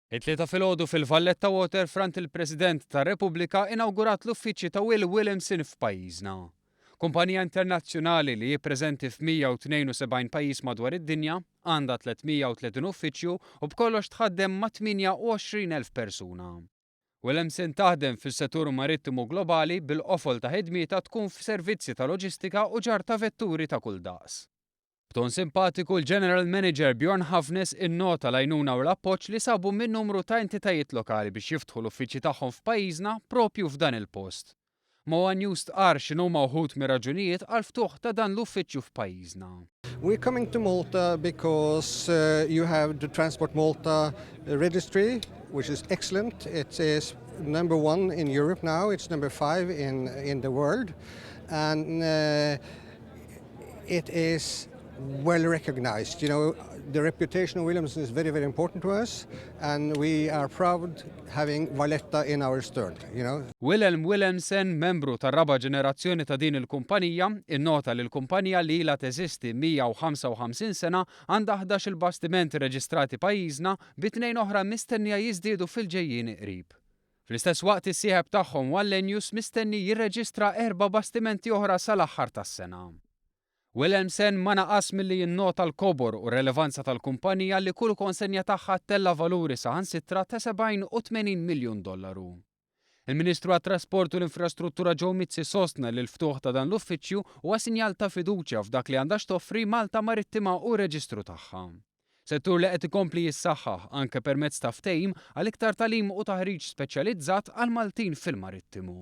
It-tlieta filgħodu fil-Valletta Waterfront il-President tar-Repubblika inawgurat l-uffiċċju ta' Will Williamson f'pajjiżna. Kumpanija internazzjonali li hi preżenti f'172 pajjiż madwar id-dinja, għandha 330 uffiċċju u b'kollox tħaddem ma' 28,000 persuna. Williamson taħdem fis-settur marittimu globali bil-qofol ta' ħidmieta tkun f'servizzi ta' loġistika u ġar ta' vetturi ta' kull daqs. B'ton simpatiku l-General Manager Bjorn Hafnes innota l-għajnuna u l-appoġġ li sabu minn numru ta' entitajiet lokali biex jiftħu l-uffiċċji tagħhom f'pajjiżna propju f'dan il-post. Mowa News tqar x'inhuma wħud mir-raġunijiet għal ftuħ ta' dan l-uffiċċju f'pajjiżna. We're coming to Malta because you have the Transport Malta registry, which is excellent. It is number 1 in Europe now. It's number 5 in the world. And it is well recognized. You know, the reputation of Williamson is very, very important to us, and we are proud having Valletta in our stern, you know. Willem Williamson, membru tar-raba ġenerazzjoni ta' din il-kumpanija, innota li l-kumpanija li ilha teżisti 155 sena għandha 11 il-bastimenti reġistrati pajjiżna bi 2 oħra mistennija jiżdiedu fil-ġejjien qrib. Fl-istess waqt is-sieħeb tagħhom Wallenius mistenni jirreġistra 4 bastimenti oħra sal-aħħar tas-sena. Williamson ma naqas milli jinnota l-kobor u relevanza tal-kumpanija li kull konsenja tagħha tella valuri saħansitra ta' 70 u 80 miljun dollaru. Il-Ministru għat-Trasport u l-Infrastruttura Joe Mizzi sostna li l-ftuħ ta' dan l-uffiċċju huwa sinjal ta' fiduċja f'dak li għandax toffri Malta marittima u reġistru tagħha. Settur li qed ikompli jissaħħaħ anke permezz ta' ftehim għal iktar tagħlim u taħriġ speċjalizzat għal Maltin fil-marittimu.